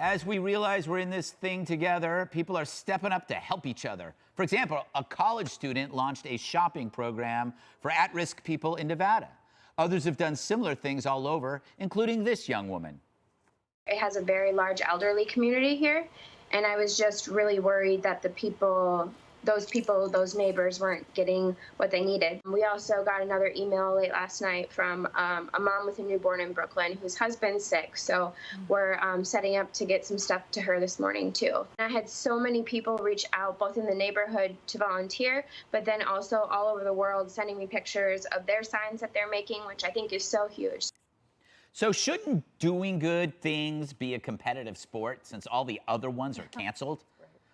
As we realize we're in this thing together, people are stepping up to help each other. For example, a college student launched a shopping program for at-risk people in Nevada. Others have done similar things all over, including this young woman. It has a very large elderly community here, and I was just really worried that those neighbors weren't getting what they needed. We also got another email late last night from a mom with a newborn in Brooklyn whose husband's sick, so we're setting up to get some stuff to her this morning too. I had so many people reach out, both in the neighborhood to volunteer, but then also all over the world sending me pictures of their signs that they're making, which I think is so huge. So shouldn't doing good things be a competitive sport since all the other ones are canceled?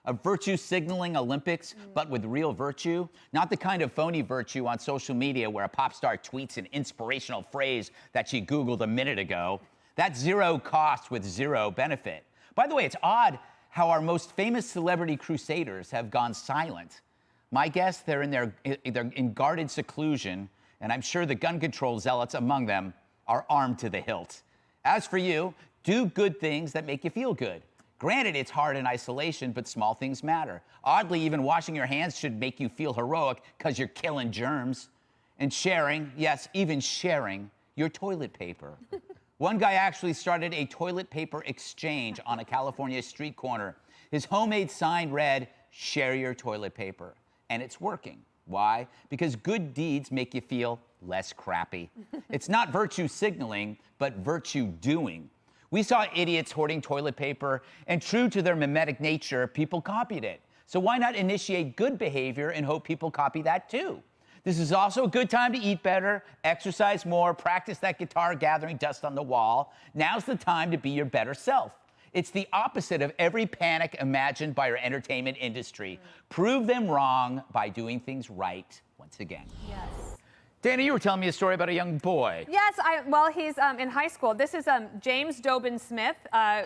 A virtue signaling Olympics, but with real virtue, not the kind of phony virtue on social media where a pop star tweets an inspirational phrase that she Googled a minute ago. That's zero cost with zero benefit. By the way, it's odd how our most famous celebrity crusaders have gone silent. My guess, they're in guarded seclusion, and I'm sure the gun control zealots among them are armed to the hilt. As for you, do good things that make you feel good. Granted, it's hard in isolation, but small things matter. Oddly, even washing your hands should make you feel heroic because you're killing germs. And sharing, yes, even sharing your toilet paper. One guy actually started a toilet paper exchange on a California street corner. His homemade sign read, "Share your toilet paper." And it's working. Why? Because good deeds make you feel less crappy. It's not virtue signaling, but virtue doing. We saw idiots hoarding toilet paper, and true to their mimetic nature, people copied it. So why not initiate good behavior and hope people copy that too? This is also a good time to eat better, exercise more, practice that guitar gathering dust on the wall. Now's the time to be your better self. It's the opposite of every panic imagined by our entertainment industry. Prove them wrong by doing things right once again. Yes. Dana, you were telling me a story about a young boy. Yes, well, he's in high school. This is James Dobin Smith.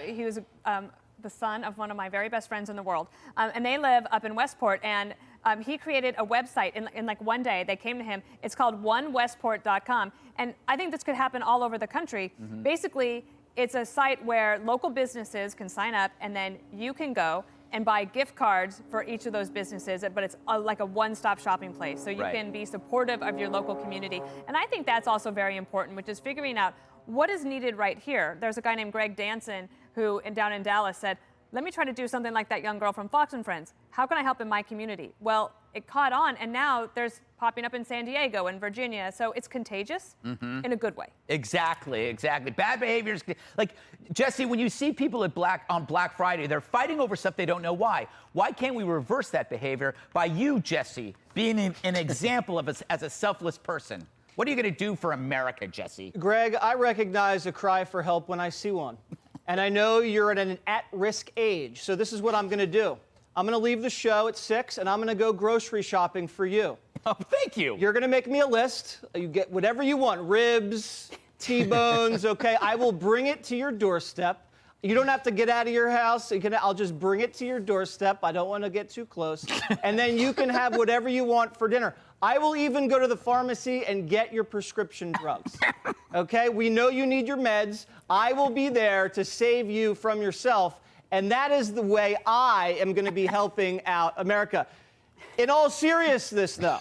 He was the son of one of my very best friends in the world. And they live up in Westport. And he created a website in like one day. They came to him. It's called onewestport.com. And I think this could happen all over the country. Basically, it's a site where local businesses can sign up, and then you can go and buy gift cards for each of those businesses, but it's like a one-stop shopping place. So you can be supportive of your local community. And I think that's also very important, which is figuring out what is needed right here. There's a guy named Greg Danson who, down in Dallas, said, let me try to do something like that young girl from Fox and Friends. How can I help in my community? Well, it caught on, and now there's popping up in San Diego and Virginia. So it's contagious in a good way. Exactly, exactly. Bad behaviors, like, Jesse, when you see people on Black Friday, they're fighting over stuff they don't know why. Why can't we reverse that behavior by you, Jesse, being an example of as a selfless person? What are you going to do for America, Jesse? Greg, I recognize a cry for help when I see one. And I know you're at an at-risk age, so this is what I'm going to do. I'm going to leave the show at 6, and I'm going to go grocery shopping for you. Oh, thank you. You're going to make me a list. You get whatever you want, ribs, T-bones, okay? I will bring it to your doorstep. You don't have to get out of your house. I'll just bring it to your doorstep. I don't want to get too close. And then you can have whatever you want for dinner. I will even go to the pharmacy and get your prescription drugs, okay? We know you need your meds. I will be there to save you from yourself. And that is the way I am going to be helping out America. In all seriousness, though,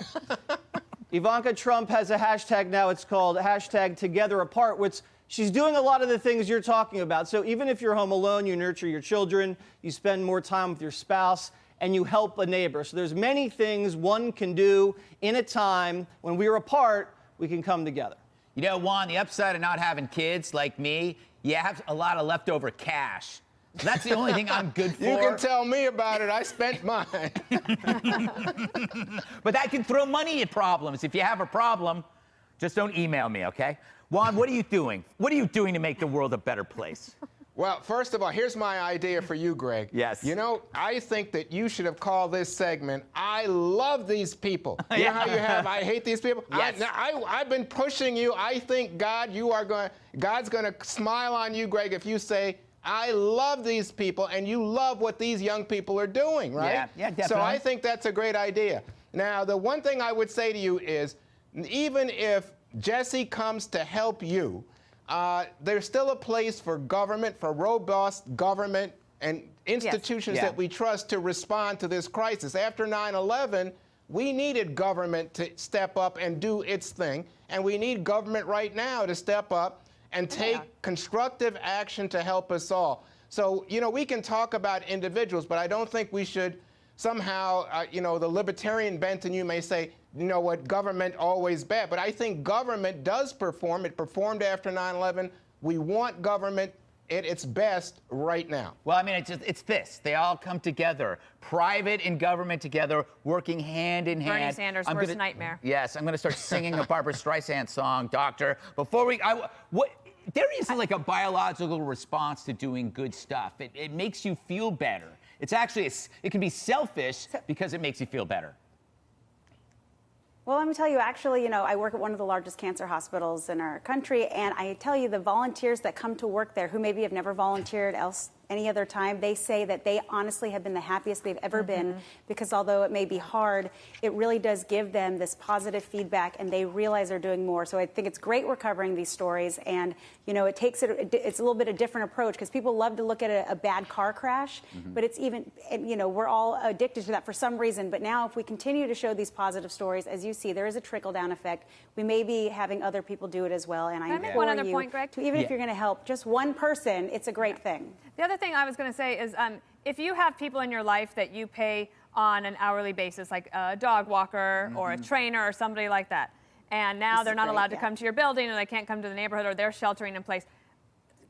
Ivanka Trump has a hashtag now. It's called #TogetherApart, which she's doing a lot of the things you're talking about. So even if you're home alone, you nurture your children, you spend more time with your spouse, and you help a neighbor. So there's many things one can do in a time when we're apart, we can come together. You know, Juan, the upside of not having kids like me, you have a lot of leftover cash. So that's the only thing I'm good for. You can tell me about it. I spent mine. But that can throw money at problems. If you have a problem, just don't email me, okay? Juan, what are you doing? What are you doing to make the world a better place? Well, first of all, here's my idea for you, Greg. Yes. You know, I think that you should have called this segment, I love these people. You know how you have, I hate these people? Yes. I've been pushing you. I think God's going to smile on you, Greg, if you say, I love these people, and you love what these young people are doing, right? Yeah, definitely. So I think that's a great idea. Now, the one thing I would say to you is, even if Jesse comes to help you, there's still a place for government, for robust government and institutions Yeah. that we trust to respond to this crisis. After 9/11, we needed government to step up and do its thing, and we need government right now to step up and take constructive action to help us all. So, you know, we can talk about individuals, but I don't think we should somehow, you know, the libertarian bent in you may say, you know what, government always bad. But I think government does perform. It performed after 9/11. We want government at its best right now. Well, I mean, it's this. They all come together, private and government together, working hand in hand. Bernie Sanders' worst nightmare. Yes, I'm going to start singing a Barbara Streisand song, Doctor. Before there is like a biological response to doing good stuff. It makes you feel better. It's actually, it can be selfish because it makes you feel better. Well, let me tell you, actually, you know, I work at one of the largest cancer hospitals in our country, and I tell you, the volunteers that come to work there, who maybe have never volunteered any other time, they say that they honestly have been the happiest they've ever been, because although it may be hard, it really does give them this positive feedback, and they realize they're doing more. So I think it's great we're covering these stories, and you know, it's a little bit of a different approach, because people love to look at a bad car crash, but it's even, you know, we're all addicted to that for some reason. But now, if we continue to show these positive stories, as you see, there is a trickle-down effect. We may be having other people do it as well, and I Can I make implore one other you point, Greg? to, even if you're going to help just one person, it's a great thing. The other thing I was going to say is if you have people in your life that you pay on an hourly basis, like a dog walker or a trainer or somebody like that, and now This they're is not great, allowed to yeah. come to your building or they can't come to the neighborhood or they're sheltering in place,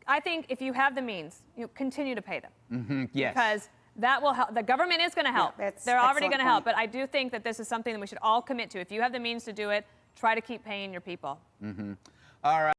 I think if you have the means, you continue to pay them. Yes. Because that will help. The government is going to help. Yeah, that's they're already excellent going to help. point. But I do think that this is something that we should all commit to. If you have the means to do it, try to keep paying your people. All right.